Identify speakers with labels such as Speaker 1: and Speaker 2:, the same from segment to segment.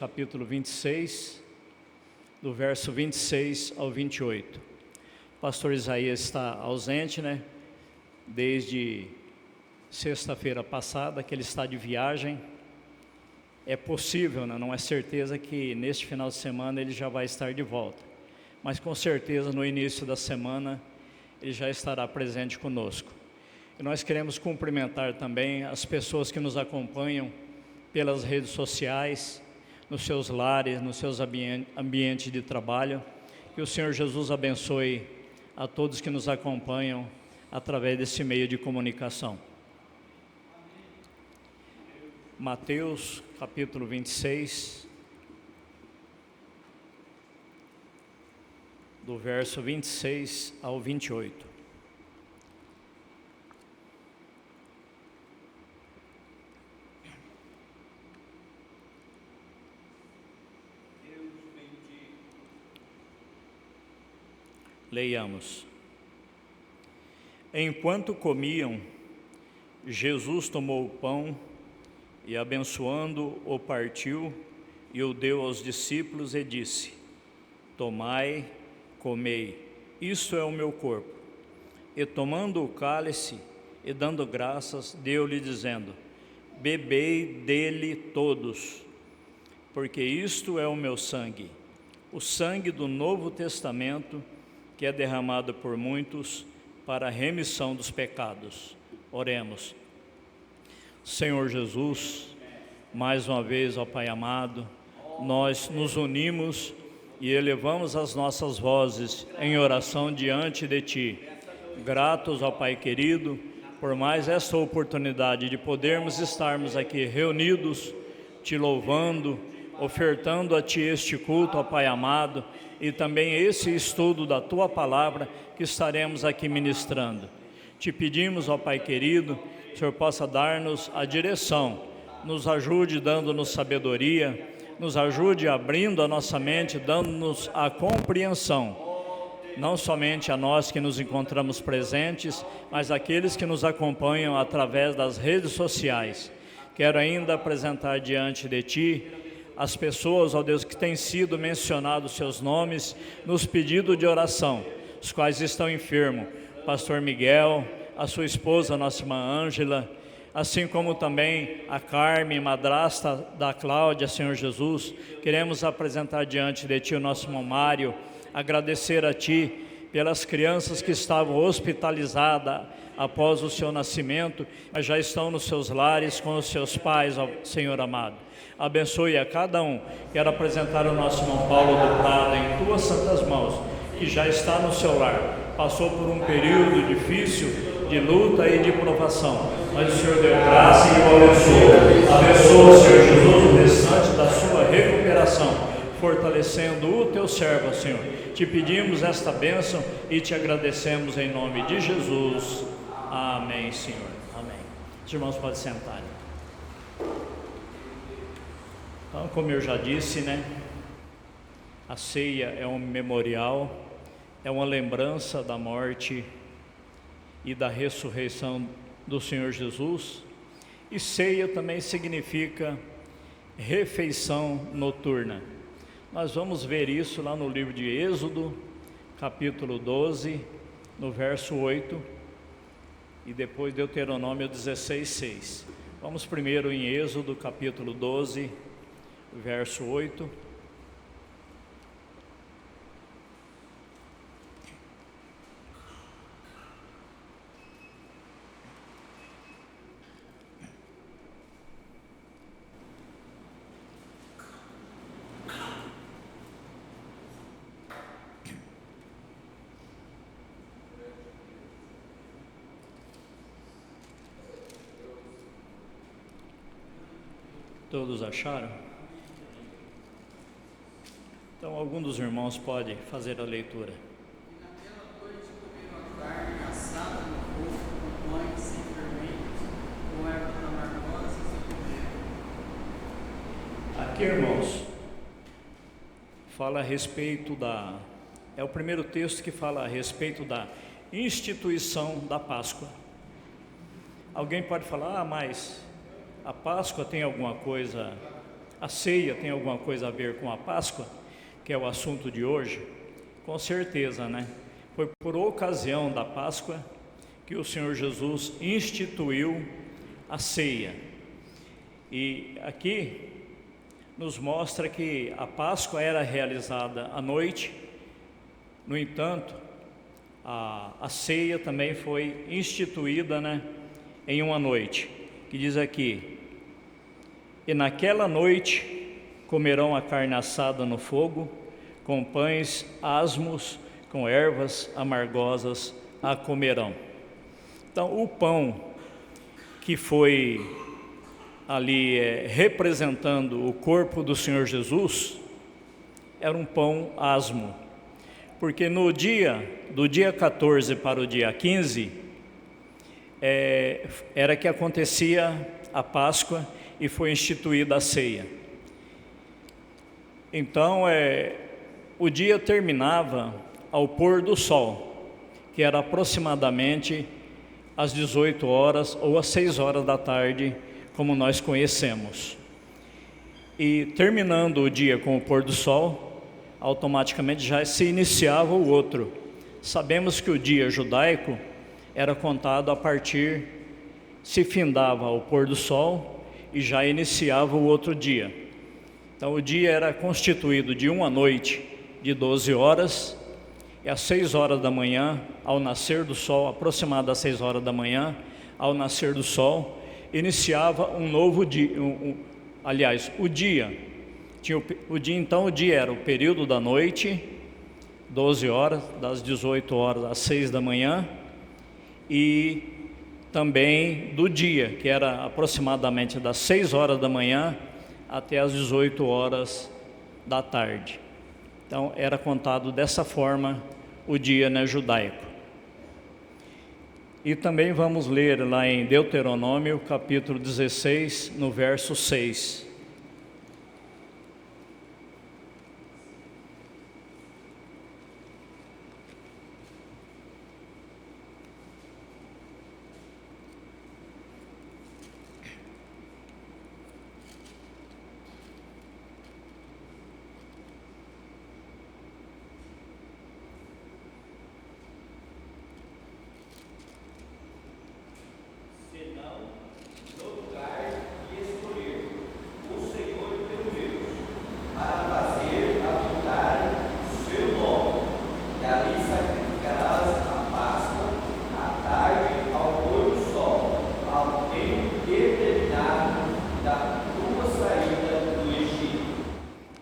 Speaker 1: Capítulo 26, do verso 26 ao 28. O pastor Isaías está ausente, desde sexta-feira passada, que ele está de viagem. É possível, não é certeza que neste final de semana ele já vai estar de volta, mas com certeza no início da semana ele já estará presente conosco. E nós queremos cumprimentar também as pessoas que nos acompanham pelas redes sociais, nos seus lares, nos seus ambientes de trabalho. Que o Senhor Jesus abençoe a todos que nos acompanham através desse meio de comunicação. Mateus, capítulo 26, do verso 26 ao 28. Leiamos. Enquanto comiam, Jesus tomou o pão e, abençoando, o partiu e o deu aos discípulos e disse: Tomai, comei, isto é o meu corpo. E tomando o cálice e dando graças, deu-lhe dizendo: Bebei dele todos, porque isto é o meu sangue, o sangue do Novo Testamento, que é derramado por muitos para a remissão dos pecados. Oremos. Senhor Jesus, mais uma vez, ó Pai amado, nós nos unimos e elevamos as nossas vozes em oração diante de Ti. Gratos, ó Pai querido, por mais esta oportunidade de podermos estarmos aqui reunidos, Te louvando, ofertando a Ti este culto, ó Pai amado, e também esse estudo da Tua Palavra que estaremos aqui ministrando. Te pedimos, ó Pai querido, que o Senhor possa dar-nos a direção, nos ajude dando-nos sabedoria, nos ajude abrindo a nossa mente, dando-nos a compreensão, não somente a nós que nos encontramos presentes, mas aqueles que nos acompanham através das redes sociais. Quero ainda apresentar diante de Ti as pessoas, ó Deus, que têm sido mencionados seus nomes nos pedidos de oração, os quais estão enfermos. Pastor Miguel, a sua esposa, nossa irmã Ângela, assim como também a Carme, madrasta da Cláudia, Senhor Jesus. Queremos apresentar diante de Ti o nosso irmão Mário, agradecer a Ti pelas crianças que estavam hospitalizadas após o seu nascimento, mas já estão nos seus lares com os seus pais, ó Senhor amado. Abençoe a cada um. Quero apresentar o nosso irmão Paulo do Prado em Tuas santas mãos, que já está no seu lar. Passou por um período difícil de luta e de provação, mas o Senhor deu graça e o abençoou. Abençoa, Senhor Jesus, o restante da sua recuperação, fortalecendo o Teu servo, Senhor. Te pedimos esta bênção e Te agradecemos em nome de Jesus. Amém, Senhor. Amém. Os irmãos podem sentar. Então, como eu já disse, a ceia é um memorial, é uma lembrança da morte e da ressurreição do Senhor Jesus. E ceia também significa refeição noturna. Nós vamos ver isso lá no livro de Êxodo, capítulo 12, no verso 8, e depois Deuteronômio 16:6. Vamos primeiro em Êxodo, capítulo 12, verso 8. Todos acharam? Então, algum dos irmãos pode fazer a leitura.
Speaker 2: Naquela noite comeram a carne assada no fogo, com pães sem fermentos, com ervas amargosas e comeram.
Speaker 1: Aqui, irmãos, fala a respeito é o primeiro texto que fala a respeito da instituição da Páscoa. Alguém pode falar, mas a Páscoa tem alguma coisa A ceia tem alguma coisa a ver com a Páscoa, que é o assunto de hoje? Com certeza, né? Foi por ocasião da Páscoa que o Senhor Jesus instituiu a ceia. E aqui nos mostra que a Páscoa era realizada à noite. No entanto, a ceia também foi instituída, né, em uma noite, que diz aqui: e naquela noite comerão a carne assada no fogo, com pães asmos, com ervas amargosas a comerão. Então, o pão que foi ali representando o corpo do Senhor Jesus era um pão asmo, porque do dia 14 para o dia 15, era que acontecia a Páscoa e foi instituída a ceia. Então, o dia terminava ao pôr do sol, que era aproximadamente às 18 horas ou às 6 horas da tarde, como nós conhecemos. E terminando o dia com o pôr do sol, automaticamente já se iniciava o outro. Sabemos que o dia judaico era contado a partir, se findava ao pôr do sol e já iniciava o outro dia. Então o dia era constituído de uma noite de 12 horas, e às 6 horas da manhã, ao nascer do sol, aproximadamente às 6 horas da manhã, ao nascer do sol, iniciava um novo dia, o dia. Então o dia era o período da noite, 12 horas, das 18 horas às 6 da manhã, e também do dia, que era aproximadamente das 6 horas da manhã até as 18 horas da tarde. Então era contado dessa forma o dia, né, judaico. E também vamos ler lá em Deuteronômio, capítulo 16, no verso 6.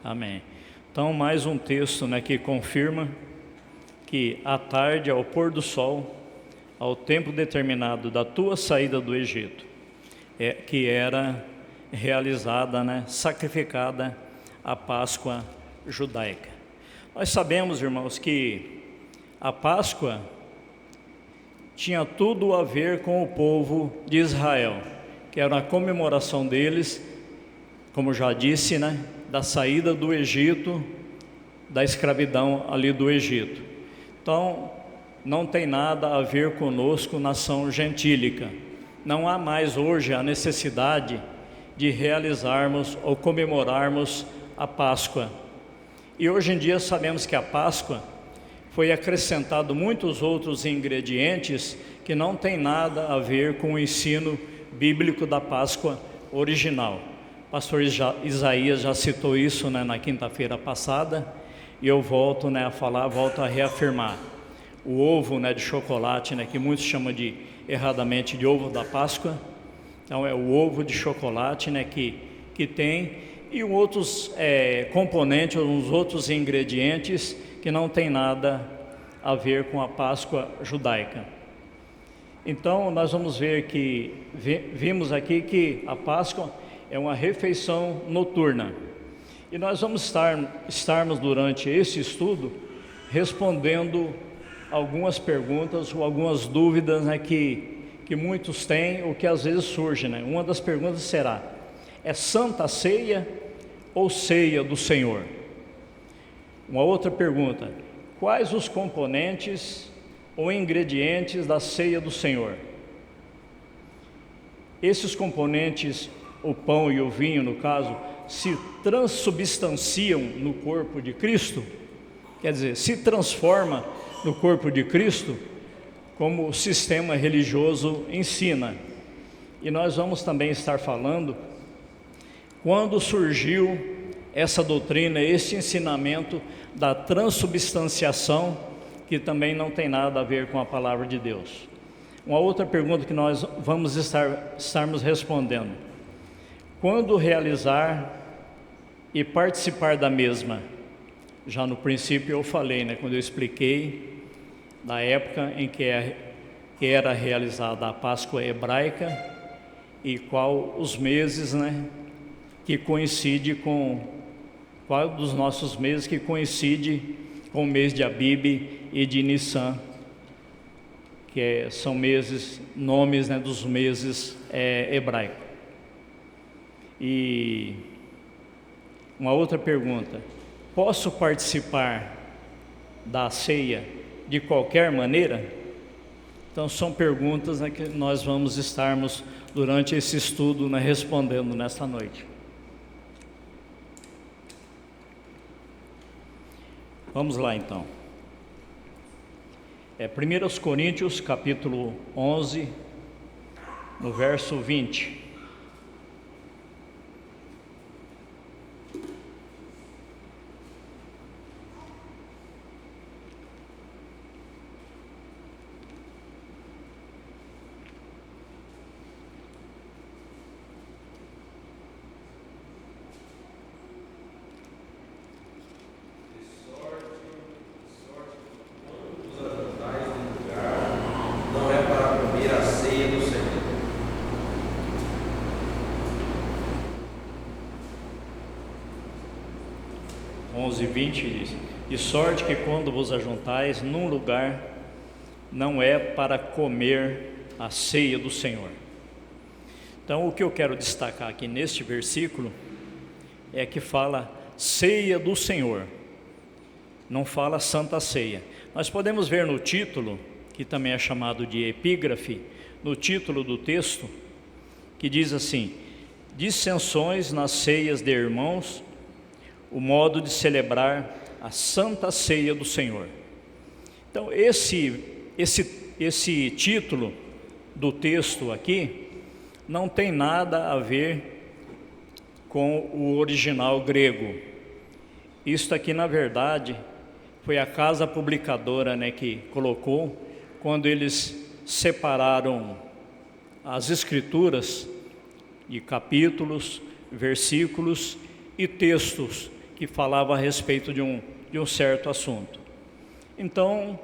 Speaker 1: Amém. Então, mais um texto, né, que confirma que à tarde, ao pôr do sol, ao tempo determinado da tua saída do Egito, que era realizada, né, sacrificada a Páscoa judaica. Nós sabemos, irmãos, que a Páscoa tinha tudo a ver com o povo de Israel, que era a comemoração deles, como já disse, né, da saída do Egito, da escravidão ali do Egito. Então, não tem nada a ver conosco, nação gentílica. Não há mais hoje a necessidade de realizarmos ou comemorarmos a Páscoa. E hoje em dia sabemos que a Páscoa foi acrescentado muitos outros ingredientes que não tem nada a ver com o ensino bíblico da Páscoa original. O pastor Isaías já citou isso, né, na quinta-feira passada, e eu volto, né, a falar, volto a reafirmar. O ovo, né, de chocolate, né, que muitos chamam erradamente de ovo da Páscoa. Então é o ovo de chocolate, né, que tem, e outros componentes, uns outros ingredientes que não tem nada a ver com a Páscoa judaica. Então nós vamos ver que, vimos aqui que a Páscoa é uma refeição noturna. E nós vamos estarmos durante esse estudo respondendo algumas perguntas ou algumas dúvidas, né, que muitos têm ou que às vezes surgem, né? Uma das perguntas será: é Santa Ceia ou Ceia do Senhor? Uma outra pergunta: quais os componentes ou ingredientes da Ceia do Senhor? Esses componentes o pão e o vinho, no caso, se transubstanciam no corpo de Cristo, quer dizer, se transforma no corpo de Cristo, como o sistema religioso ensina. E nós vamos também estar falando quando surgiu essa doutrina, esse ensinamento da transubstanciação, que também não tem nada a ver com a palavra de Deus. Uma outra pergunta que nós vamos estarmos respondendo: quando realizar e participar da mesma? Já no princípio eu falei, quando eu expliquei da época em que era realizada a Páscoa hebraica e qual os meses, que coincide com qual dos nossos meses que coincide com o mês de Abib e de Nissan, que são nomes dos meses hebraicos. E uma outra pergunta: posso participar da ceia de qualquer maneira? Então são perguntas que nós vamos estarmos durante esse estudo respondendo nesta noite. Vamos lá então. 1 Coríntios capítulo 11, no verso 20. E 20 diz: de sorte que quando vos ajuntais num lugar, não é para comer a ceia do Senhor. Então o que eu quero destacar aqui neste versículo é que fala ceia do Senhor, não fala santa ceia. Nós podemos ver no título, que também é chamado de epígrafe, no título do texto, que diz assim: dissensões nas ceias de irmãos, o modo de celebrar a santa ceia do Senhor. Então esse título do texto aqui não tem nada a ver com o original grego. Isto aqui, na verdade, foi a casa publicadora que colocou, quando eles separaram as escrituras de capítulos, versículos e textos que falava a respeito de um certo assunto. Então,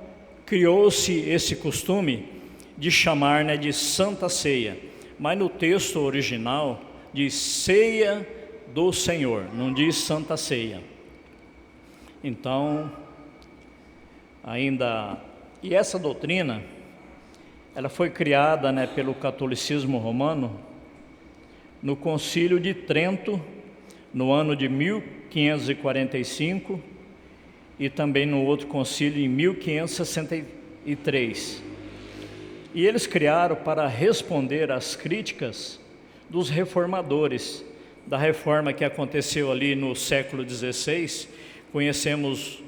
Speaker 1: criou-se esse costume de chamar de Santa Ceia, mas no texto original diz Ceia do Senhor, não diz Santa Ceia. Então, e essa doutrina, ela foi criada pelo catolicismo romano no Concílio de Trento, no ano de 1545, e também no outro concílio em 1563. E eles criaram para responder às críticas dos reformadores, da reforma que aconteceu ali no século XVI. Conhecemos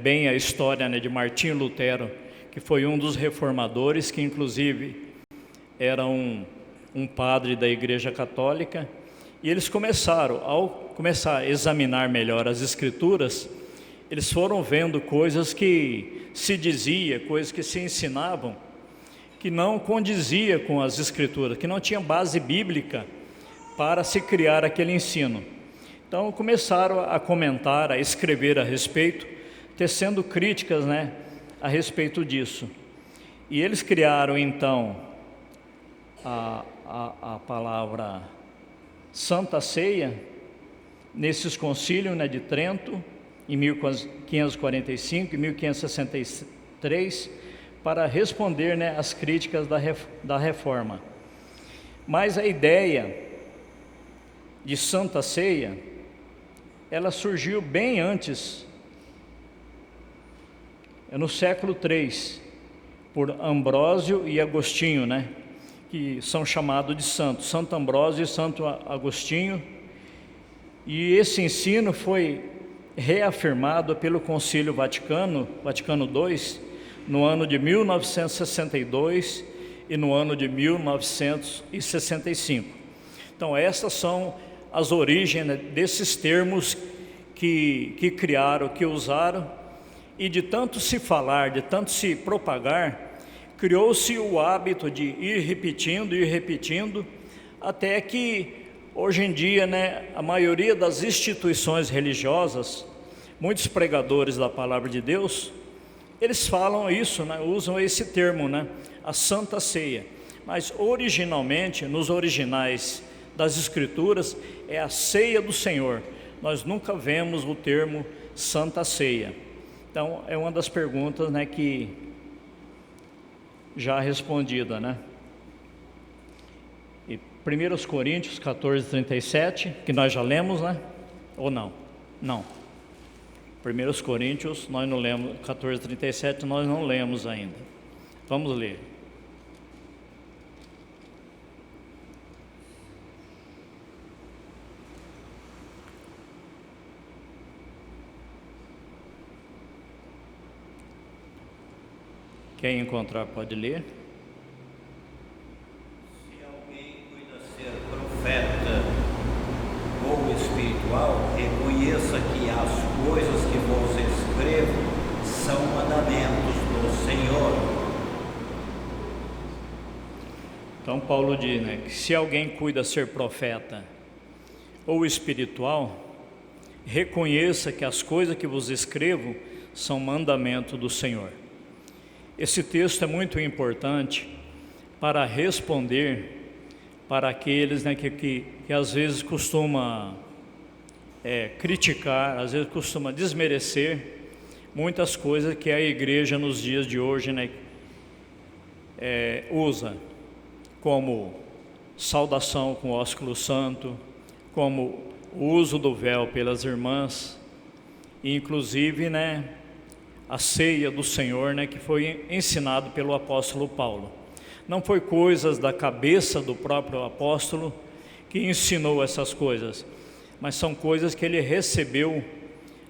Speaker 1: bem a história de Martinho Lutero, que foi um dos reformadores, que inclusive era um padre da Igreja Católica. E eles ao começar a examinar melhor as escrituras, eles foram vendo coisas que se dizia, coisas que se ensinavam, que não condizia com as escrituras, que não tinha base bíblica para se criar aquele ensino. Então começaram a comentar, a escrever a respeito, tecendo críticas a respeito disso. E eles criaram então a palavra Santa Ceia nesses concílios de Trento, em 1545 e 1563, para responder às críticas da reforma. Mas a ideia de Santa Ceia, ela surgiu bem antes, no século III, por Ambrósio e Agostinho, que são chamados de santos, Santo Ambrósio e Santo Agostinho. E esse ensino foi reafirmado pelo Concílio Vaticano II, no ano de 1962 e no ano de 1965. Então, essas são as origens, né, desses termos que criaram, que usaram, e de tanto se falar, de tanto se propagar, criou-se o hábito de ir repetindo, até que hoje em dia, né, a maioria das instituições religiosas, muitos pregadores da palavra de Deus, eles falam isso, né, usam esse termo, né, a Santa Ceia. Mas originalmente, nos originais das Escrituras, é a ceia do Senhor. Nós nunca vemos o termo Santa Ceia. Então, é uma das perguntas, né, que já respondida, né? E 1 Coríntios 14:37, que nós já lemos, né? Ou não? Não. 1 Coríntios, nós não lemos, 14:37, nós não lemos ainda. Vamos ler. Quem encontrar pode ler.
Speaker 3: Se alguém cuida ser profeta ou espiritual, reconheça que as coisas que vos escrevo são mandamentos do Senhor.
Speaker 1: Então Paulo diz, né, que se alguém cuida ser profeta ou espiritual, reconheça que as coisas que vos escrevo são mandamento do Senhor. Esse texto é muito importante para responder para aqueles, né, que às vezes costuma criticar, às vezes costuma desmerecer muitas coisas que a igreja nos dias de hoje, né, usa, como saudação com ósculo santo, como o uso do véu pelas irmãs, e inclusive, né, a ceia do Senhor, né, que foi ensinado pelo apóstolo Paulo. Não foi coisas da cabeça do próprio apóstolo que ensinou essas coisas, mas são coisas que ele recebeu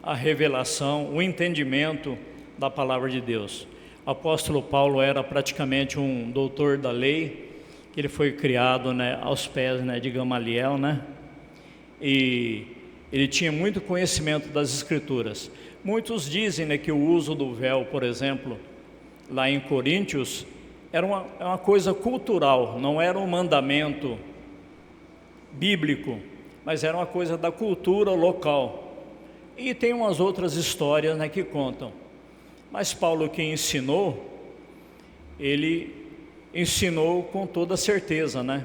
Speaker 1: a revelação, o entendimento da palavra de Deus. O apóstolo Paulo era praticamente um doutor da lei, que ele foi criado, né, aos pés, né, de Gamaliel, né, e ele tinha muito conhecimento das Escrituras. Muitos dizem, né, que o uso do véu, por exemplo, lá em Coríntios, era uma coisa cultural, não era um mandamento bíblico, mas era uma coisa da cultura local. E tem umas outras histórias, né, que contam. Mas Paulo, que ensinou, ele ensinou com toda certeza, né?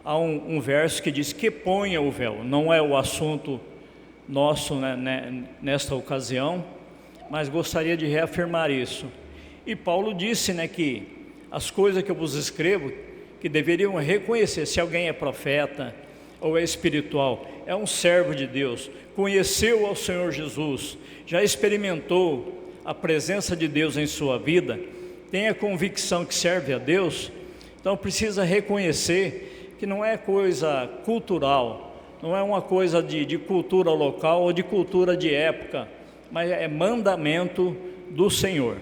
Speaker 1: Há um verso que diz que ponha o véu, não é o assunto nosso, né, nesta ocasião, mas gostaria de reafirmar isso. E Paulo disse, né, que as coisas que eu vos escrevo, que deveriam reconhecer se alguém é profeta ou é espiritual, é um servo de Deus, conheceu ao Senhor Jesus, já experimentou a presença de Deus em sua vida, tem a convicção que serve a Deus, então precisa reconhecer que não é coisa cultural, não é uma coisa de cultura local ou de cultura de época, mas é mandamento do Senhor.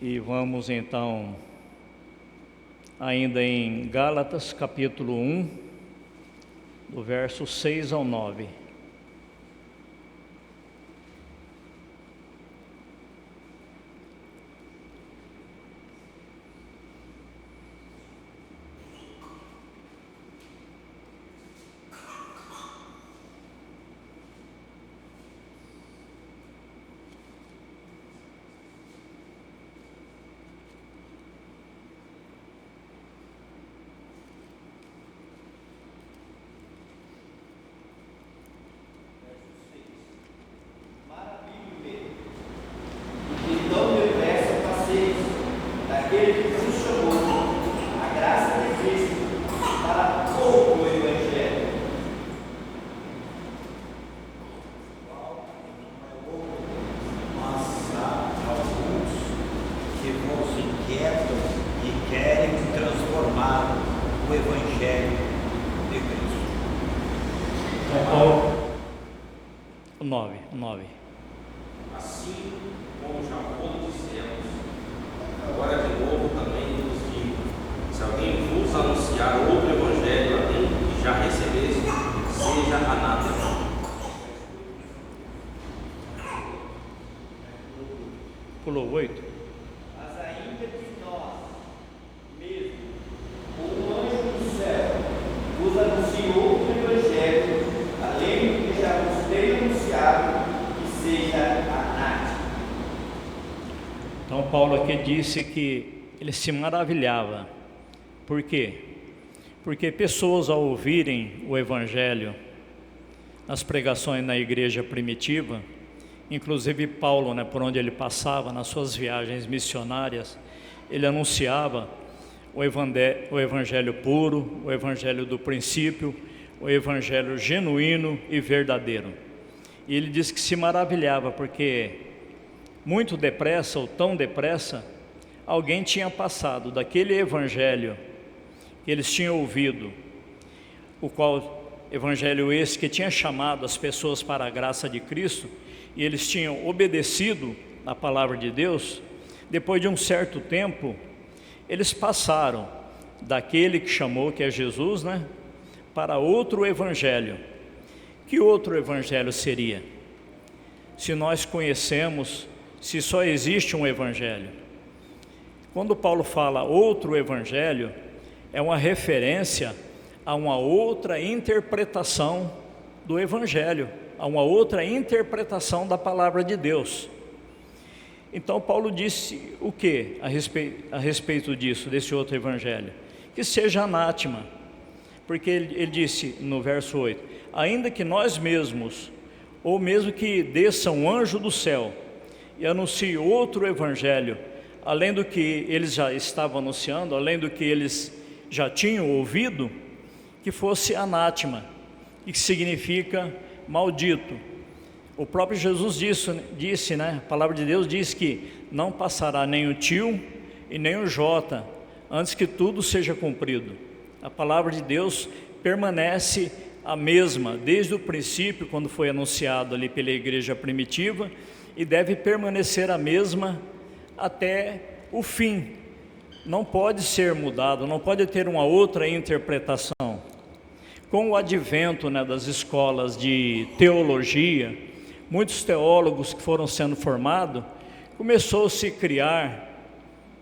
Speaker 1: E vamos então, ainda em Gálatas capítulo 1, do verso 6 ao 9. 9.
Speaker 4: Assim como já foram dissemos, agora de novo também vos digo: se alguém vos anunciar outro evangelho além do que já recebeste, seja anátema.
Speaker 1: Pulou 8.
Speaker 3: Mas ainda que nós, mesmo, um anjo do céu, vos anuncie outro evangelho, além do que já vos tem anunciado, que seja anátema.
Speaker 1: Então Paulo aqui disse que ele se maravilhava. Por quê? Porque pessoas ao ouvirem o evangelho nas pregações na igreja primitiva, inclusive Paulo, por onde ele passava, nas suas viagens missionárias, ele anunciava o evangelho puro, o evangelho do princípio, o evangelho genuíno e verdadeiro. E ele disse que se maravilhava, porque muito depressa, ou tão depressa, alguém tinha passado daquele evangelho que eles tinham ouvido, o qual evangelho esse que tinha chamado as pessoas para a graça de Cristo, e eles tinham obedecido a palavra de Deus. Depois de um certo tempo, eles passaram daquele que chamou, que é Jesus, para outro evangelho. Que outro evangelho seria? Se nós conhecemos, se só existe um evangelho. Quando Paulo fala outro evangelho, é uma referência a uma outra interpretação do evangelho, a uma outra interpretação da palavra de Deus. Então Paulo disse o que a respeito disso, desse outro evangelho? Que seja anátema, porque ele disse no verso 8: ainda que nós mesmos, ou mesmo que desça um anjo do céu e anuncie outro evangelho, além do que eles já estavam anunciando, além do que eles já tinham ouvido, que fosse anátema, e que significa maldito. O próprio Jesus disse, a palavra de Deus diz que não passará nem o tio e nem o jota, antes que tudo seja cumprido. A palavra de Deus permanece a mesma, desde o princípio, quando foi anunciado ali pela igreja primitiva, e deve permanecer a mesma até o fim. Não pode ser mudado, não pode ter uma outra interpretação. Com o advento das escolas de teologia, muitos teólogos que foram sendo formados, começou-se a criar,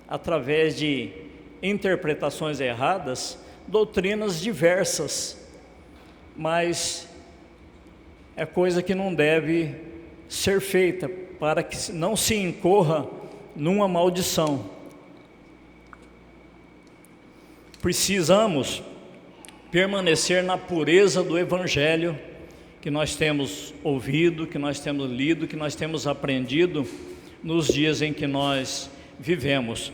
Speaker 1: através de interpretações erradas, doutrinas diversas, mas é coisa que não deve ser feita, para que não se incorra numa maldição. Precisamos permanecer na pureza do evangelho que nós temos ouvido, que nós temos lido, que nós temos aprendido nos dias em que nós vivemos.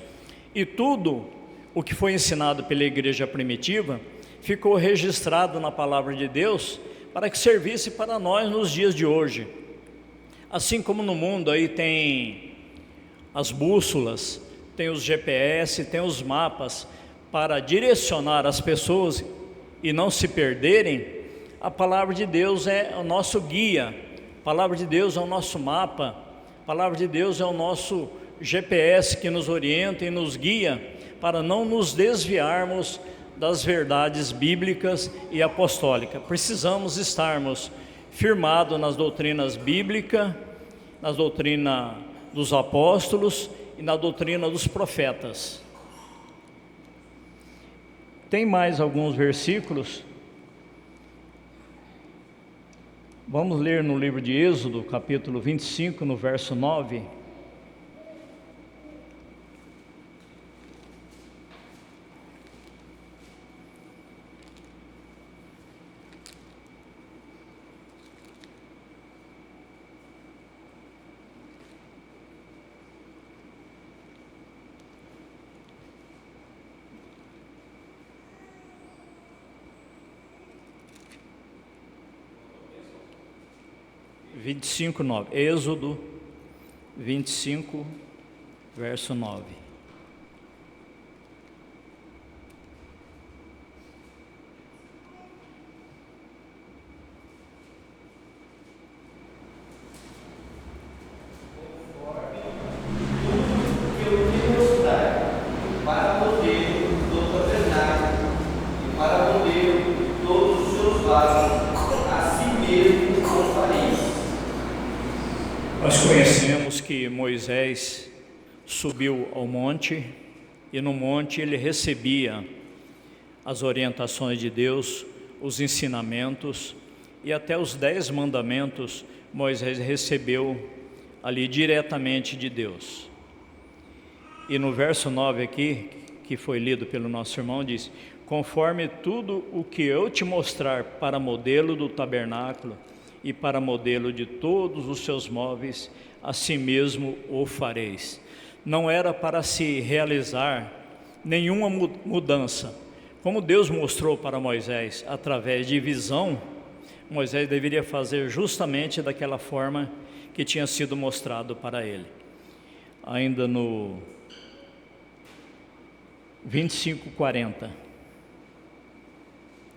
Speaker 1: E tudo o que foi ensinado pela igreja primitiva ficou registrado na palavra de Deus para que servisse para nós nos dias de hoje. Assim como no mundo aí tem as bússolas, tem os GPS, tem os mapas para direcionar as pessoas e não se perderem, a palavra de Deus é o nosso guia, a palavra de Deus é o nosso mapa, a palavra de Deus é o nosso GPS que nos orienta e nos guia para não nos desviarmos das verdades bíblicas e apostólicas. Precisamos estarmos firmados nas doutrinas bíblicas, na doutrina dos apóstolos e na doutrina dos profetas. Tem mais alguns versículos. Vamos ler no livro de Êxodo, capítulo 25, no verso 9. Êxodo 25, verso 9.
Speaker 2: fazem a si mesmos não fareis.
Speaker 1: Nós conhecemos que Moisés subiu ao monte e no monte ele recebia as orientações de Deus, os ensinamentos e até os 10 mandamentos Moisés recebeu ali diretamente de Deus. E no verso 9 aqui, que foi lido pelo nosso irmão, diz: conforme tudo o que eu te mostrar para modelo do tabernáculo e para modelo de todos os seus móveis, assim mesmo o fareis. Não era para se realizar nenhuma mudança. Como Deus mostrou para Moisés através de visão, Moisés deveria fazer justamente daquela forma que tinha sido mostrado para ele. Ainda no 25:40,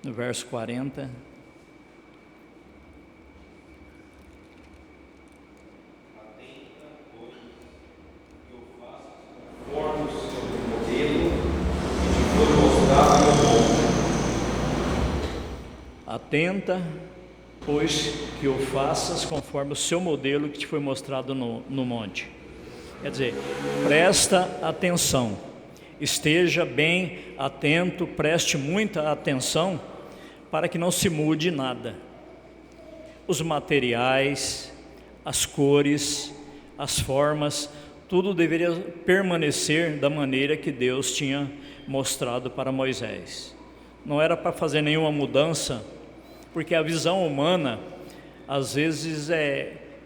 Speaker 1: no verso 40.
Speaker 4: Conforme o seu modelo que foi mostrado no monte.
Speaker 1: Atenta, pois, que o faças conforme o seu modelo que te foi mostrado no monte. Quer dizer, presta atenção, esteja bem atento, preste muita atenção para que não se mude nada. Os materiais, as cores, as formas, tudo deveria permanecer da maneira que Deus tinha mostrado para Moisés. Não era para fazer nenhuma mudança, porque a visão humana, às vezes,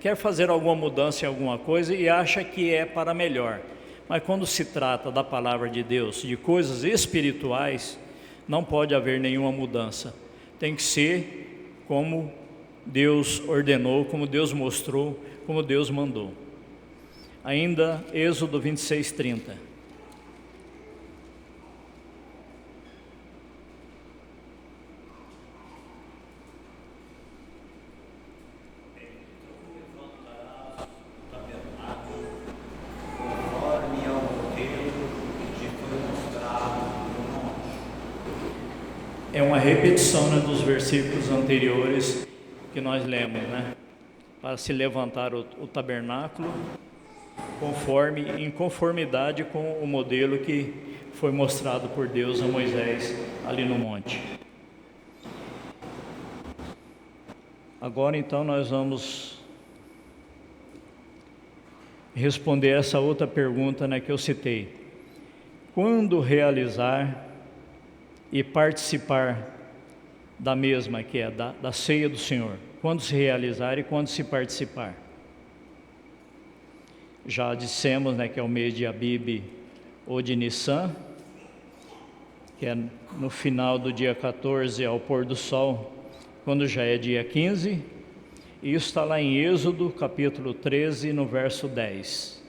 Speaker 1: quer fazer alguma mudança em alguma coisa e acha que é para melhor. Mas quando se trata da palavra de Deus, de coisas espirituais, não pode haver nenhuma mudança. Tem que ser como Deus ordenou, como Deus mostrou, como Deus mandou. Ainda Êxodo 26:30. É uma repetição, né, dos versículos anteriores que nós lemos, né? Para se levantar o tabernáculo em conformidade com o modelo que foi mostrado por Deus a Moisés ali no monte. Agora então nós vamos responder essa outra pergunta, né, que eu citei. Quando realizar e participar da mesma, que é da ceia do Senhor? Quando se realizar e quando se participar? Já dissemos, né, que é o mês de Abib ou de Nissan, que é no final do dia 14 ao pôr do sol, quando já é dia 15, e isso está lá em Êxodo capítulo 13, no verso 10.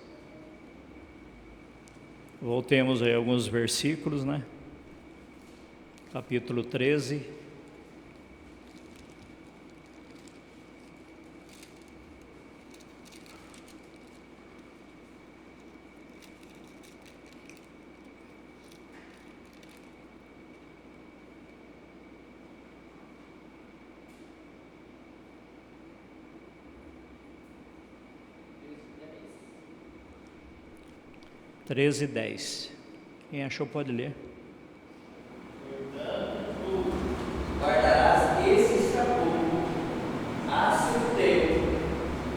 Speaker 1: Voltemos aí a alguns versículos, né? Capítulo 13. Treze, 10. Quem achou pode ler.
Speaker 2: Guardarás esse estatuto a seu tempo,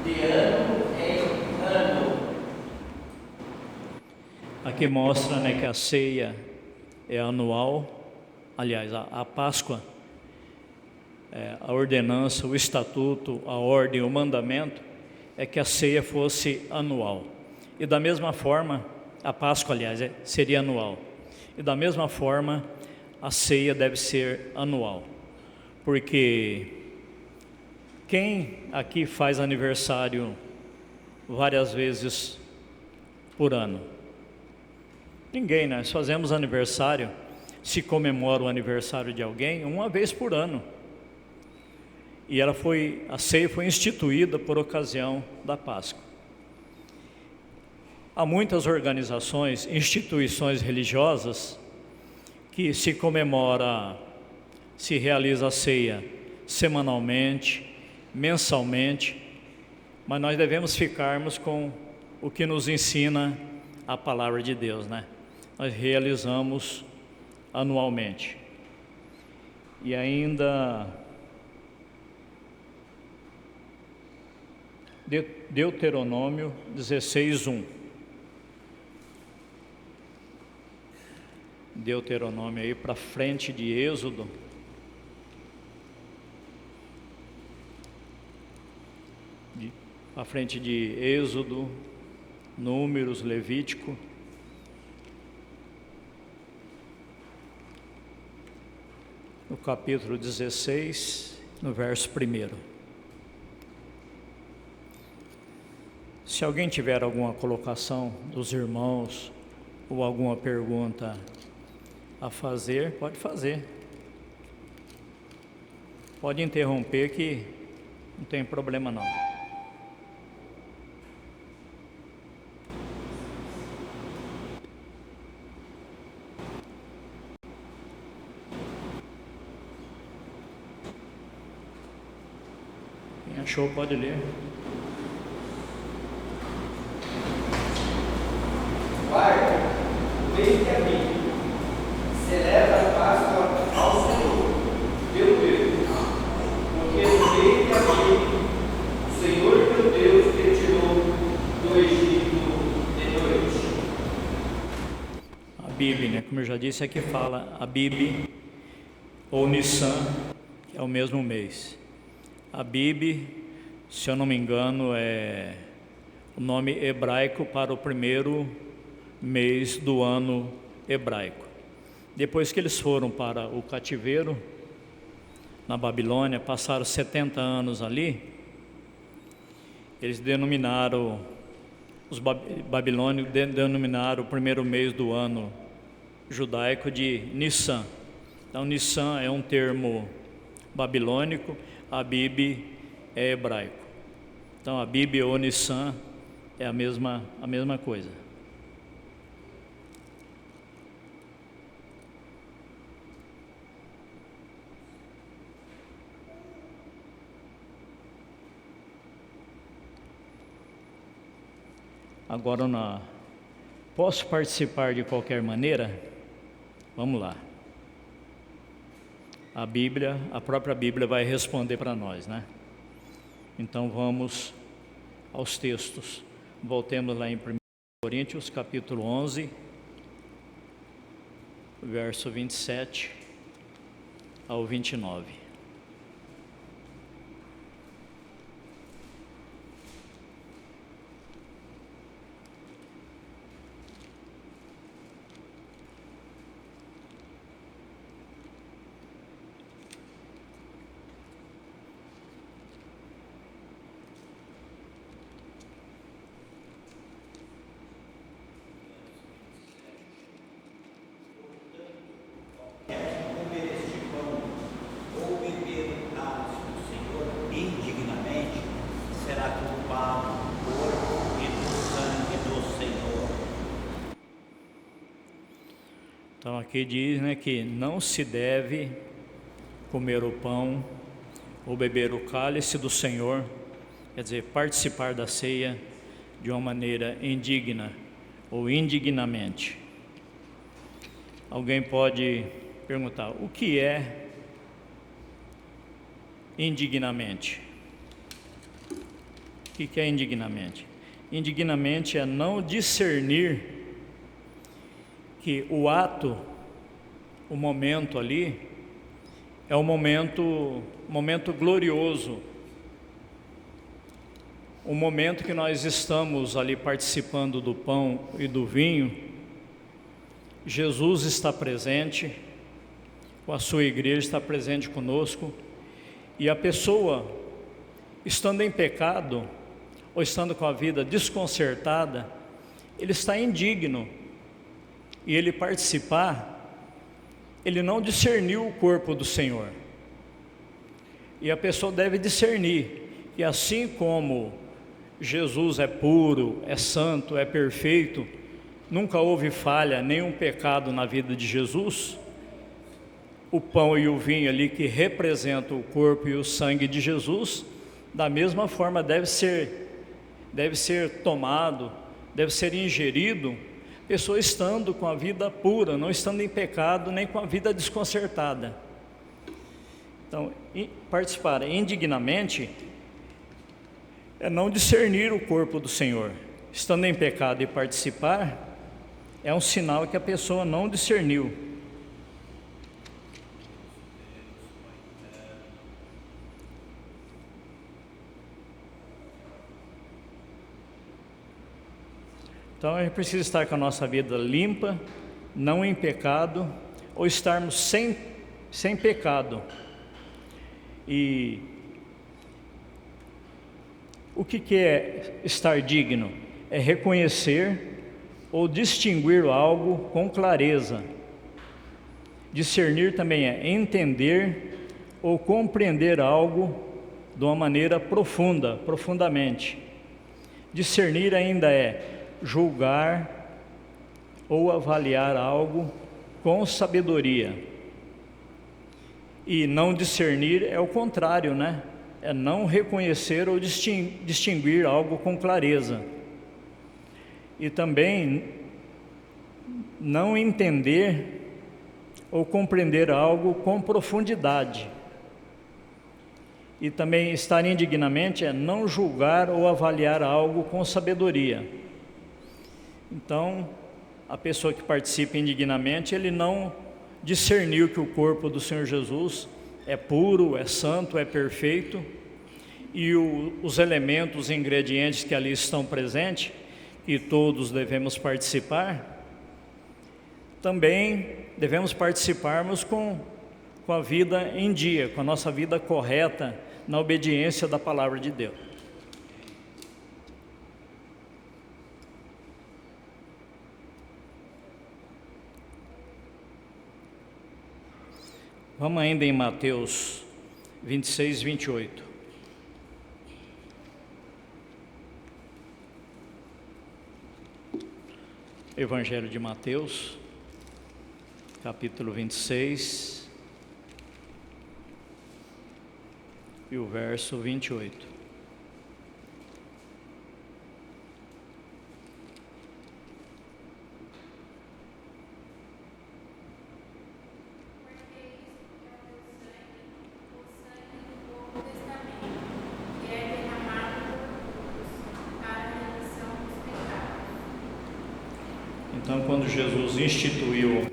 Speaker 2: de ano em ano.
Speaker 1: Aqui mostra, né, que a ceia é anual. Aliás, a Páscoa, a ordenança, o estatuto, a ordem, o mandamento é que a ceia fosse anual. E da mesma forma, a Páscoa, aliás, seria anual. E da mesma forma, a ceia deve ser anual. Porque quem aqui faz aniversário várias vezes por ano? Ninguém, né? Nós fazemos aniversário, se comemora o aniversário de alguém uma vez por ano. E a ceia foi instituída por ocasião da Páscoa. Há muitas organizações, instituições religiosas que se realiza a ceia semanalmente, mensalmente, mas nós devemos ficarmos com o que nos ensina a palavra de Deus, né? Nós realizamos anualmente. E ainda Deuteronômio 16:1. Deuteronômio aí para frente de Êxodo. À frente de Êxodo, Números, Levítico. No capítulo 16, no verso 1. Se alguém tiver alguma colocação dos irmãos ou alguma pergunta a fazer, pode fazer. Pode interromper que não tem problema não. Quem achou pode ler.
Speaker 2: Guarda, vem que a mim, celebra a Páscoa ao Senhor, teu Deus, porque no meio que a mim, o Senhor teu Deus te tirou do Egito de noite.
Speaker 1: A Bíblia, né, como eu já disse, aqui fala Abib ou Nissan, que é o mesmo mês. Abib, se eu não me engano, é o nome hebraico para o primeiro mês do ano hebraico. Depois que eles foram para o cativeiro na Babilônia, passaram 70 anos ali, eles denominaram, os babilônios denominaram o primeiro mês do ano judaico de Nissan. Então Nissan é um termo babilônico, Abib é hebraico. Então Abib ou Nissan é a mesma coisa. Agora, posso participar de qualquer maneira? Vamos lá. A própria Bíblia vai responder para nós, né? Então vamos aos textos. Voltemos lá em 1 Coríntios, capítulo 11, verso 27 ao 29. Então aqui diz, né, que não se deve comer o pão ou beber o cálice do Senhor, quer dizer, participar da ceia de uma maneira indigna ou indignamente. Alguém pode perguntar, o que é indignamente? O que é indignamente? Indignamente é não discernir que o ato, o momento ali, é um momento glorioso, o momento que nós estamos ali participando do pão e do vinho. Jesus está presente, a sua igreja está presente conosco, e a pessoa, estando em pecado, ou estando com a vida desconcertada, ele está indigno, e ele participar, ele não discerniu o corpo do Senhor. E a pessoa deve discernir, e assim como Jesus é puro, é santo, é perfeito, nunca houve falha, nenhum pecado na vida de Jesus, o pão e o vinho ali que representam o corpo e o sangue de Jesus, da mesma forma deve ser tomado, deve ser ingerido, pessoa estando com a vida pura, não estando em pecado, nem com a vida desconcertada. Então, participar indignamente é não discernir o corpo do Senhor. Estando em pecado e participar, é um sinal que a pessoa não discerniu. Então a gente precisa estar com a nossa vida limpa, não em pecado, ou estarmos sem pecado. E o que é estar digno? É reconhecer ou distinguir algo com clareza. Discernir também é entender ou compreender algo de uma maneira profundamente. Discernir ainda é julgar ou avaliar algo com sabedoria. E não discernir é o contrário, né? É não reconhecer ou distinguir algo com clareza. E também não entender ou compreender algo com profundidade. E também estar indignamente é não julgar ou avaliar algo com sabedoria. Então, a pessoa que participa indignamente, ele não discerniu que o corpo do Senhor Jesus é puro, é santo, é perfeito, e os elementos, os ingredientes que ali estão presentes, que todos devemos participar, também devemos participarmos com a vida em dia, com a nossa vida correta, na obediência da palavra de Deus. Vamos ainda em Mateus 26, 28. Evangelho de Mateus, capítulo 26, e o verso 28. Então, quando Jesus instituiu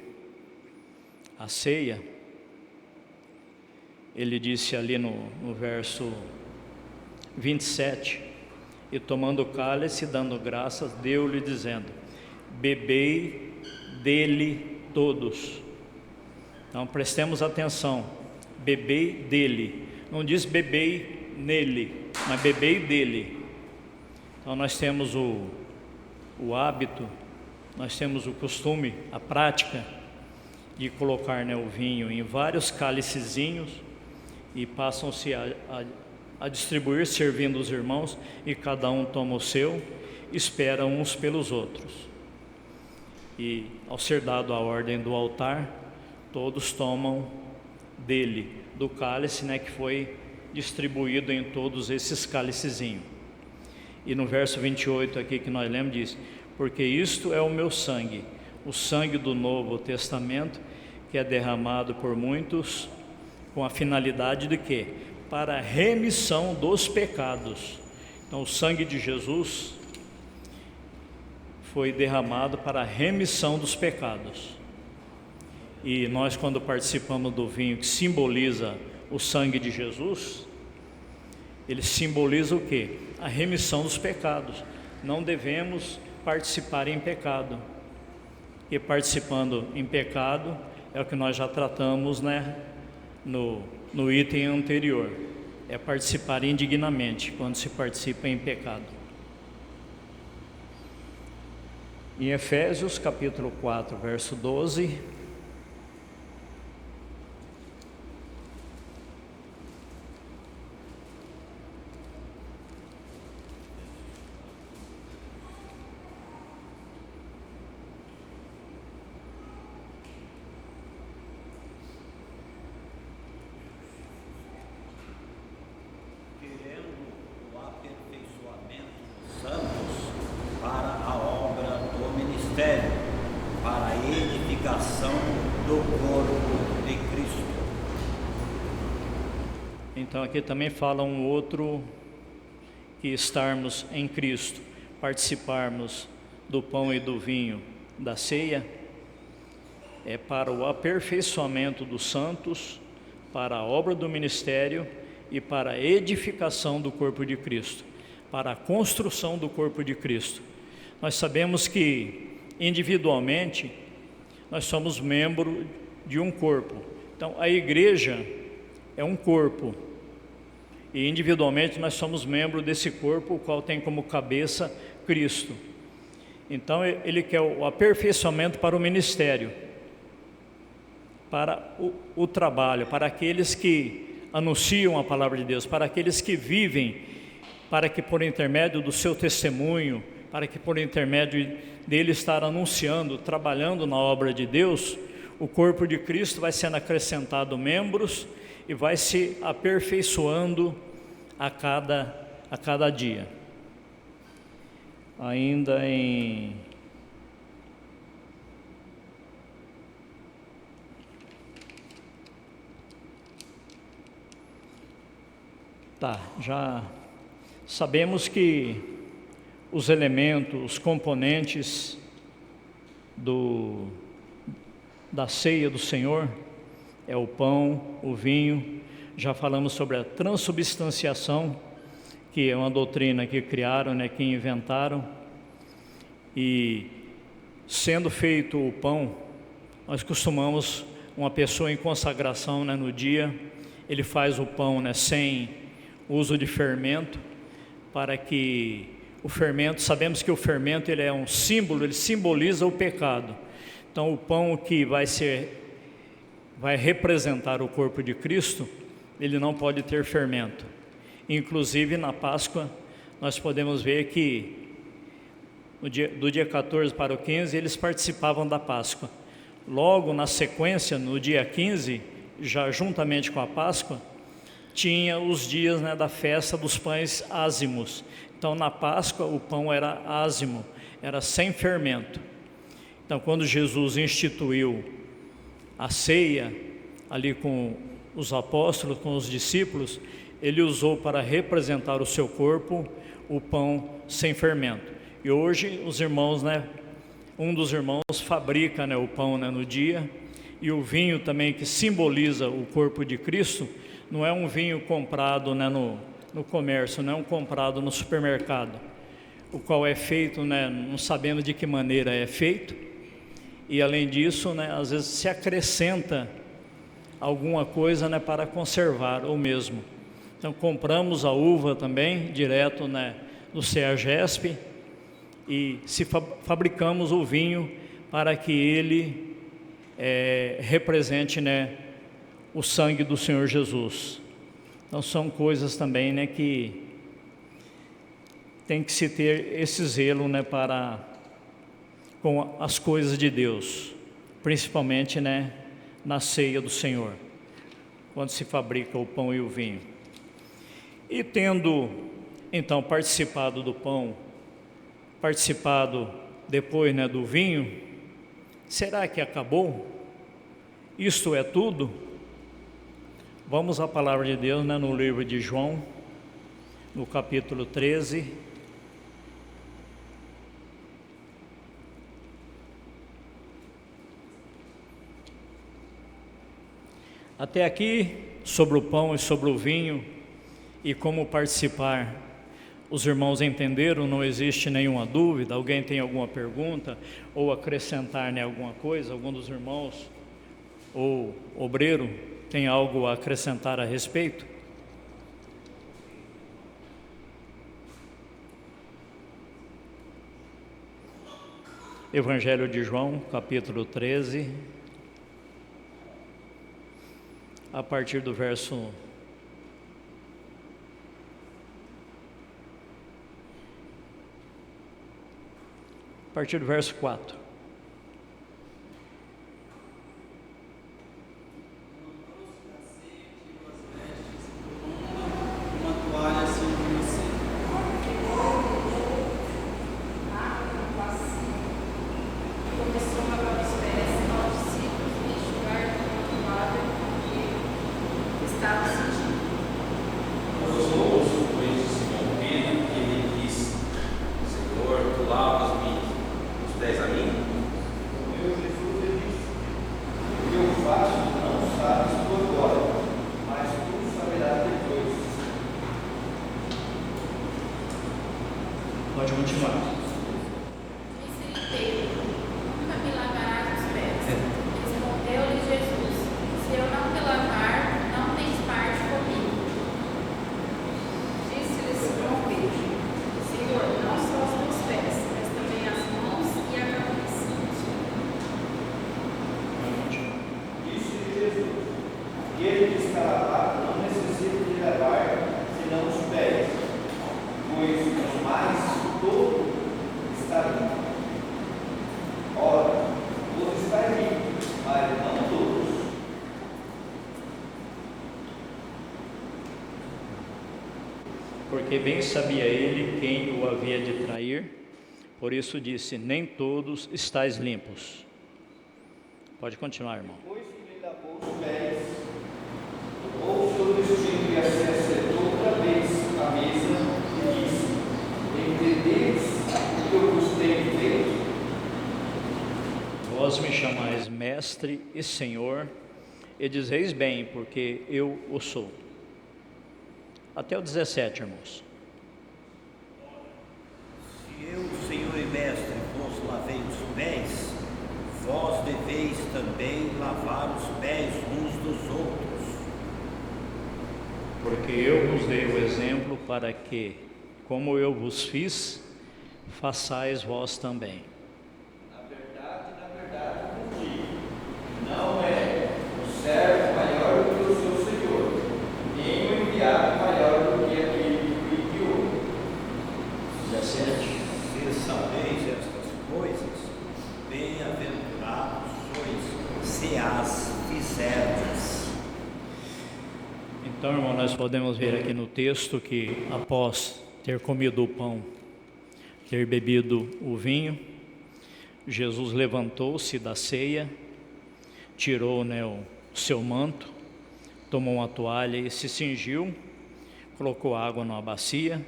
Speaker 1: a ceia, ele disse ali no verso 27, e tomando o cálice, dando graças, deu-lhe dizendo: bebei dele todos. Então prestemos atenção, bebei dele, não diz bebei nele, mas bebei dele. Então nós temos o hábito, nós temos o costume, a prática de colocar, né, o vinho em vários cálicezinhos e passam-se a distribuir, servindo os irmãos, e cada um toma o seu, espera uns pelos outros. E ao ser dado a ordem do altar, todos tomam dele, do cálice, né, que foi distribuído em todos esses cálicezinhos. E no verso 28 aqui que nós lemos diz: porque isto é o meu sangue, o sangue do Novo Testamento, que é derramado por muitos, com a finalidade de quê? Para a remissão dos pecados. Então o sangue de Jesus foi derramado para a remissão dos pecados. E nós, quando participamos do vinho que simboliza o sangue de Jesus, ele simboliza o quê? A remissão dos pecados. Não devemos participar em pecado, e participando em pecado é o que nós já tratamos, né, no item anterior, é participar indignamente, quando se participa em pecado. Em Efésios capítulo 4, verso 12, Então aqui também fala um outro, que estarmos em Cristo, participarmos do pão e do vinho da ceia, é para o aperfeiçoamento dos santos, para a obra do ministério e para a edificação do corpo de Cristo, para a construção do corpo de Cristo. Nós sabemos que individualmente nós somos membro de um corpo. Então a igreja é um corpo e individualmente nós somos membro desse corpo, o qual tem como cabeça Cristo. Então ele quer o aperfeiçoamento para o ministério, para o trabalho, para aqueles que anunciam a palavra de Deus, para aqueles que vivem, para que por intermédio do seu testemunho, para que por intermédio dele estar anunciando, trabalhando na obra de Deus, o corpo de Cristo vai sendo acrescentado membros e vai se aperfeiçoando a cada dia. Ainda em já sabemos que os elementos, os componentes da ceia do Senhor é o pão, o vinho. Já falamos sobre a transubstanciação, que é uma doutrina que criaram, que inventaram. E sendo feito o pão, nós costumamos, uma pessoa em consagração, no dia, ele faz o pão, sem uso de fermento, para que o fermento, sabemos que o fermento ele é um símbolo, ele simboliza o pecado. Então o pão que vai representar o corpo de Cristo, ele não pode ter fermento. Inclusive na Páscoa nós podemos ver que do dia 14 para o 15 eles participavam da Páscoa. Logo na sequência, no dia 15, já juntamente com a Páscoa, tinha os dias da festa dos pães ázimos. Então na Páscoa o pão era ázimo, era sem fermento. Então quando Jesus instituiu a ceia ali com os apóstolos, com os discípulos, ele usou para representar o seu corpo o pão sem fermento. E hoje os irmãos, um dos irmãos fabrica o pão no dia, e o vinho também, que simboliza o corpo de Cristo, não é um vinho comprado no comércio, não é um comprado no supermercado, o qual é feito, não sabemos de que maneira é feito, e além disso, às vezes se acrescenta alguma coisa para conservar o mesmo. Então compramos a uva também, direto do CEAGESP, e fabricamos o vinho para que ele represente o sangue do Senhor Jesus. Então são coisas também que tem que se ter esse zelo com as coisas de Deus, principalmente na ceia do Senhor, quando se fabrica o pão e o vinho. E tendo então participado do pão, participado depois do vinho, será que acabou? Isto é tudo? Vamos à palavra de Deus, no livro de João, no capítulo 13. Até aqui, sobre o pão e sobre o vinho e como participar, os irmãos entenderam, não existe nenhuma dúvida. Alguém tem alguma pergunta ou acrescentar alguma coisa? Algum dos irmãos ou obreiro tem algo a acrescentar a respeito? Evangelho de João, capítulo 13, a partir do verso a partir do verso 4.
Speaker 4: Nós não ouvimos de Simão Pedro que ele disse: Senhor, tu lavas-me os pés a mim?
Speaker 2: Meu Jesus lhe disse: o que eu faço não sabes tu agora, mas tu saberás depois.
Speaker 1: Pode continuar.
Speaker 5: Disse-lhe Pedro: nunca me lavarás os pés. Respondeu-lhe Jesus: se eu não te lavar, não tens parte comigo. Disse-lhe Simão Pedro: Senhor, não só os meus pés, mas também as mãos e a cabeça.
Speaker 2: Disse-lhe Jesus: aquele que está lavado não necessita de lavar senão os pés, pois os mais todo está limpo. Ora, todos está limpo, mas não todos.
Speaker 1: Porque bem sabia ele quem o havia de trair, por isso disse: nem todos estáis limpos. Pode continuar, irmão.
Speaker 2: Depois que lhe lavou os pés, tomou o seu vestido e se assentou outra vez à mesa e disse: entendeis o que eu vos tenho feito?
Speaker 1: Vós me chamais mestre e senhor, e dizeis bem, porque eu o sou. Até o 17, irmãos.
Speaker 3: Se eu, Senhor e Mestre, vos lavei os pés, vós deveis também lavar os pés uns dos outros.
Speaker 1: Porque eu vos dei o exemplo para que, como eu vos fiz, façais vós também.
Speaker 2: Na verdade, vos digo, não é o servo maior do que o seu senhor, nem o enviado maior do que aquele que o enviou.
Speaker 1: 17.
Speaker 3: Se sabeis estas coisas, bem-aventurados sois, se as fizerdes.
Speaker 1: Então, irmão, nós podemos ver aqui no texto que após ter comido o pão, ter bebido o vinho, Jesus levantou-se da ceia, tirou, o seu manto, tomou uma toalha e se cingiu, colocou água numa bacia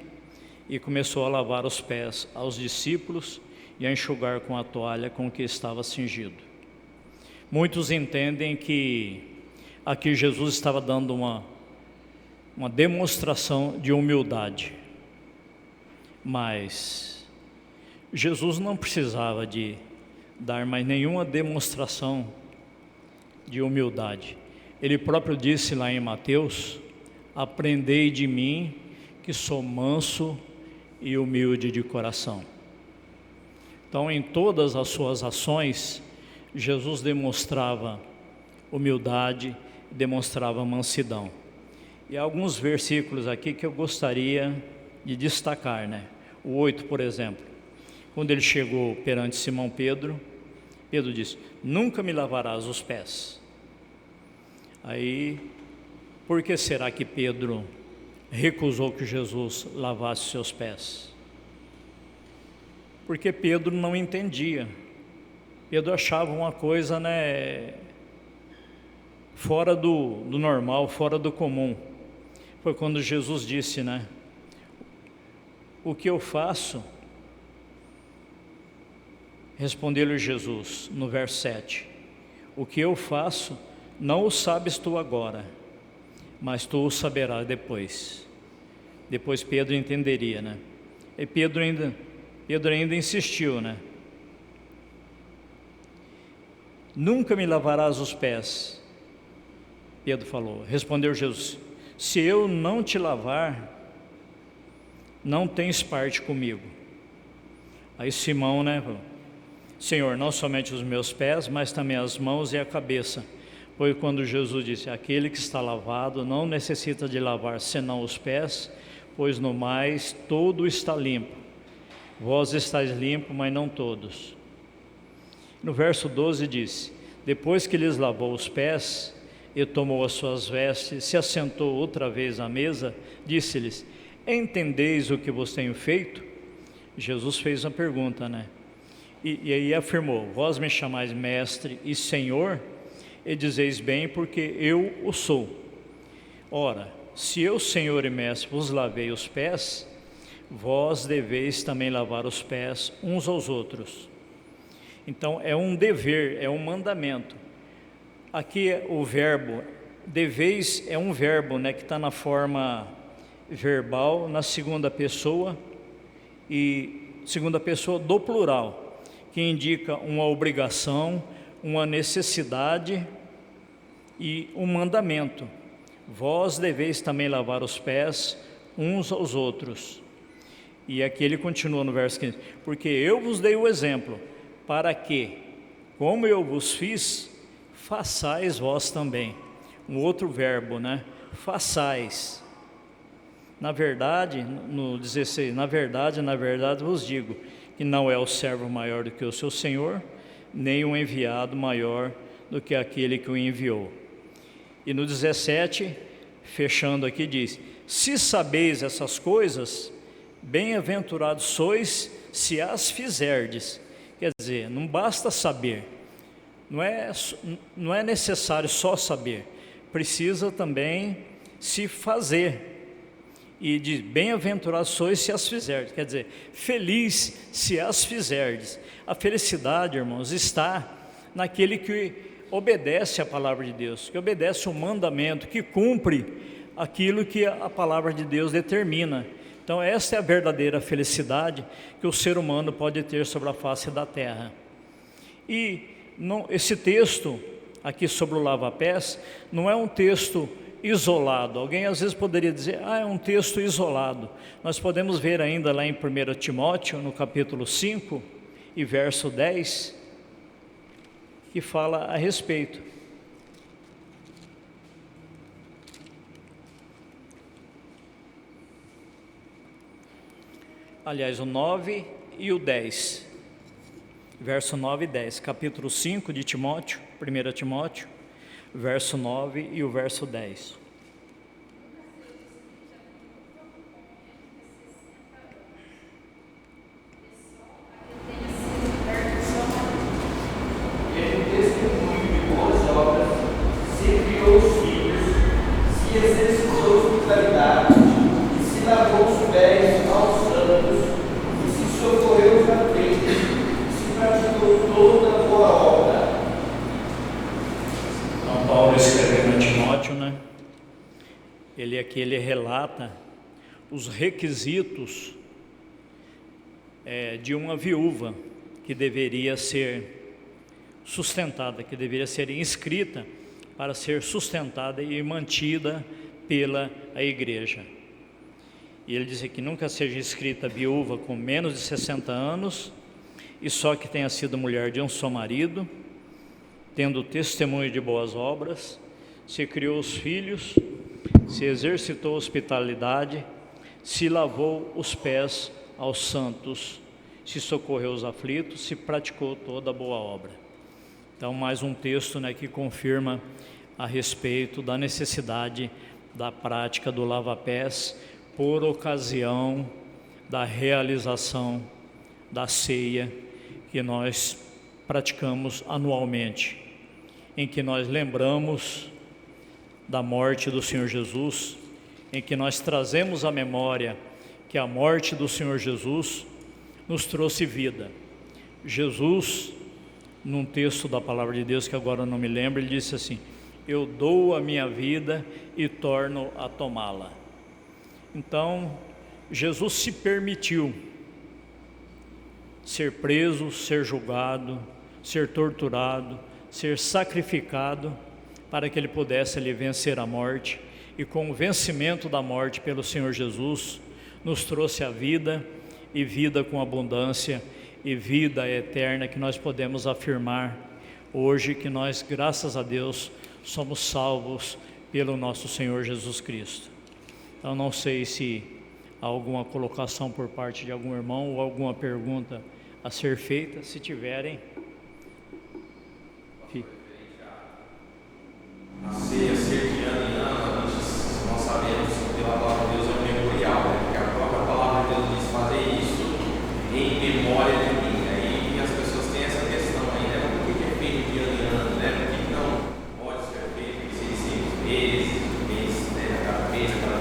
Speaker 1: e começou a lavar os pés aos discípulos e a enxugar com a toalha com que estava cingido. Muitos entendem que aqui Jesus estava dando uma demonstração de humildade, mas Jesus não precisava de dar mais nenhuma demonstração de humildade. Ele próprio disse lá em Mateus: aprendei de mim que sou manso e humilde de coração. Então, em todas as suas ações, Jesus demonstrava humildade, demonstrava mansidão. E há alguns versículos aqui que eu gostaria de destacar, O 8, por exemplo, quando ele chegou perante Simão Pedro, Pedro disse: nunca me lavarás os pés. Aí, por que será que Pedro recusou que Jesus lavasse seus pés? Porque Pedro não entendia. Pedro achava uma coisa, fora do normal, fora do comum. Foi quando Jesus disse, o que eu faço? Respondeu-lhe Jesus, no verso 7, o que eu faço, não o sabes tu agora, mas tu o saberás depois. Depois Pedro entenderia, E Pedro ainda insistiu, Nunca me lavarás os pés. Pedro falou, respondeu Jesus: se eu não te lavar, não tens parte comigo. Aí Simão, falou: Senhor, não somente os meus pés, mas também as mãos e a cabeça. Foi quando Jesus disse: aquele que está lavado não necessita de lavar senão os pés, pois no mais todo está limpo. Vós estáis limpos, mas não todos. No verso 12 diz: depois que lhes lavou os pés e tomou as suas vestes, se assentou outra vez à mesa, disse-lhes: entendeis o que vos tenho feito? Jesus fez uma pergunta, E aí afirmou: vós me chamais mestre e senhor, e dizeis bem, porque eu o sou. Ora, se eu, Senhor e Mestre, vos lavei os pés, vós deveis também lavar os pés uns aos outros. Então é um dever, é um mandamento. Aqui o verbo deveis é um verbo, né, que está na forma verbal, na segunda pessoa, e segunda pessoa do plural, que indica uma obrigação, uma necessidade e um mandamento. Vós deveis também lavar os pés uns aos outros. E aqui ele continua no verso 15: porque eu vos dei o exemplo, para que, como eu vos fiz, façais vós também. Um outro verbo, né? Façais. Na verdade, no 16, na verdade vos digo, que não é o servo maior do que o seu senhor, nem um enviado maior do que aquele que o enviou. E no 17, fechando aqui, diz: se sabeis essas coisas, bem-aventurados sois se as fizerdes. Quer dizer, não basta saber, não é necessário só saber, precisa também se fazer. E diz: bem-aventurados sois se as fizerdes, quer dizer, feliz se as fizerdes. A felicidade, irmãos, está naquele que obedece a palavra de Deus, que obedece o mandamento, que cumpre aquilo que a palavra de Deus determina. Então essa é a verdadeira felicidade que o ser humano pode ter sobre a face da terra. E esse texto aqui sobre o lava-pés não é um texto isolado. Alguém às vezes poderia dizer: é um texto isolado. Nós podemos ver ainda lá em 1 Timóteo, no capítulo 5 e verso 10, que fala a respeito. Aliás, o 9 e o 10, verso 9 e 10, capítulo 5 de Timóteo, 1 Timóteo, verso 9 e o verso 10.
Speaker 2: Ele testemunho de boas obras, se criou os filhos, se exercitou hospitalidade, e se lavou os pés aos santos, e se socorreu os aflitos, e se praticou toda boa obra.
Speaker 1: Então Paulo escrevendo a Timóteo, né? Ele relata os requisitos de uma viúva que deveria ser sustentada, que deveria ser inscrita para ser sustentada e mantida pela igreja. E ele diz que nunca seja inscrita viúva com menos de 60 anos e só que tenha sido mulher de um só marido, tendo testemunho de boas obras, se criou os filhos, se exercitou a hospitalidade, se lavou os pés aos santos, se socorreu os aflitos, se praticou toda boa obra. Então, mais um texto, né, que confirma a respeito da necessidade da prática do lava-pés por ocasião da realização da ceia que nós praticamos anualmente, em que nós lembramos da morte do Senhor Jesus, em que nós trazemos à memória que a morte do Senhor Jesus nos trouxe vida. Jesus, num texto da palavra de Deus que agora não me lembro, ele disse assim: eu dou a minha vida e torno a tomá-la. Então, Jesus se permitiu ser preso, ser julgado, ser torturado, ser sacrificado, para que ele pudesse ali vencer a morte, e com o vencimento da morte pelo Senhor Jesus, nos trouxe a vida, e vida com abundância, e vida eterna, que nós podemos afirmar hoje que nós, graças a Deus, somos salvos pelo nosso Senhor Jesus Cristo. Então, não sei se há alguma colocação por parte de algum irmão ou alguma pergunta a ser feita. Se tiverem,
Speaker 4: A ceia ser de ano em ano, nós sabemos que pela palavra de Deus é um memorial, né? Porque a própria palavra de Deus diz: fazer isso em memória de mim. Aí as pessoas têm essa questão aí, né? Por que é feito de ano em ano, né? Por que não pode ser feito em 6 meses, mês, né? A cada mês, a cada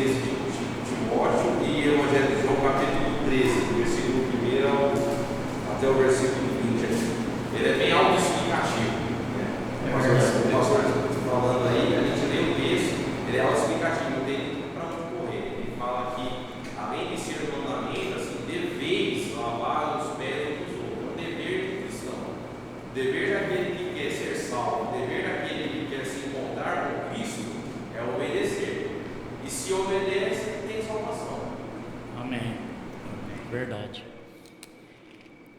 Speaker 4: texto de Timóteo e Evangelho de João, capítulo 13, do versículo 1 até o versículo 20. Ele é bem autoexplicativo. Mas o pastor está falando aí, a gente lê o texto, ele é autoexplicativo, não tem para onde correr. Ele fala que, além de ser mandamento, assim, deveis lavar os pés dos outros. É o dever do cristão. O dever daquele que quer ser salvo, o dever daquele que quer se encontrar com Cristo é obedecer. E se obedece, tem salvação.
Speaker 1: Amém. Verdade.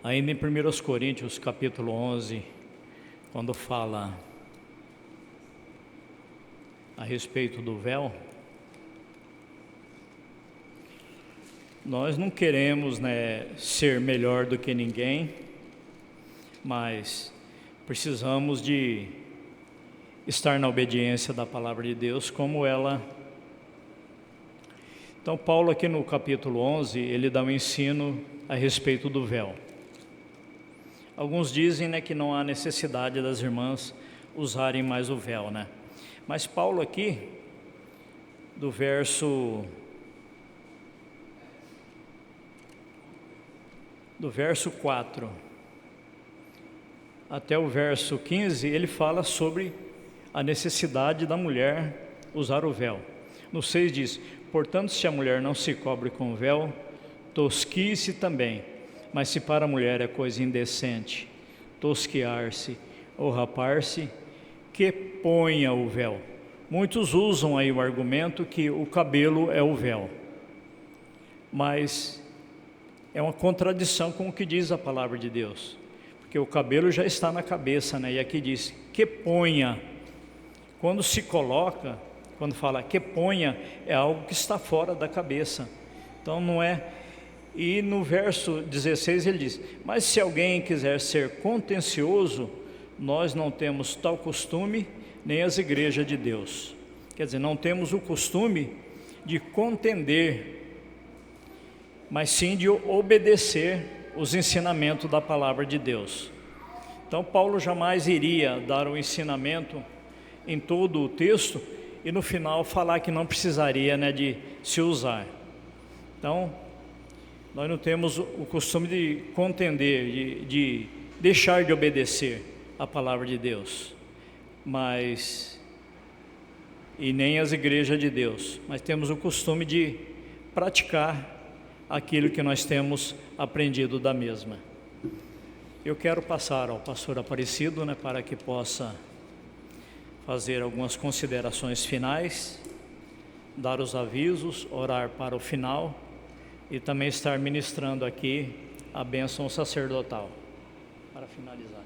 Speaker 1: Ainda em 1 Coríntios, capítulo 11, quando fala a respeito do véu, nós não queremos, ser melhor do que ninguém, mas precisamos de estar na obediência da palavra de Deus como ela. Então Paulo aqui no capítulo 11, ele dá um ensino a respeito do véu. Alguns dizem, que não há necessidade das irmãs usarem mais o véu, Mas Paulo aqui, do verso 4 até o verso 15, ele fala sobre a necessidade da mulher usar o véu. No 6 diz: portanto, se a mulher não se cobre com o véu, tosquie-se também. Mas se para a mulher é coisa indecente tosquiar-se ou rapar-se, que ponha o véu. Muitos usam aí o argumento que o cabelo é o véu, mas é uma contradição com o que diz a palavra de Deus, porque o cabelo já está na cabeça, e aqui diz que ponha. Quando se coloca, quando fala que ponha, é algo que está fora da cabeça, então não é. E no verso 16 ele diz: mas se alguém quiser ser contencioso, nós não temos tal costume, nem as igrejas de Deus. Quer dizer, não temos o costume de contender, mas sim de obedecer os ensinamentos da palavra de Deus. Então Paulo jamais iria dar um ensinamento em todo o texto e no final falar que não precisaria, de se usar. Então nós não temos o costume de contender, de deixar de obedecer a palavra de Deus, e nem as igrejas de Deus, mas temos o costume de praticar aquilo que nós temos aprendido da mesma. Eu quero passar ao pastor Aparecido, para que possa fazer algumas considerações finais, dar os avisos, orar para o final e também estar ministrando aqui a bênção sacerdotal, para finalizar.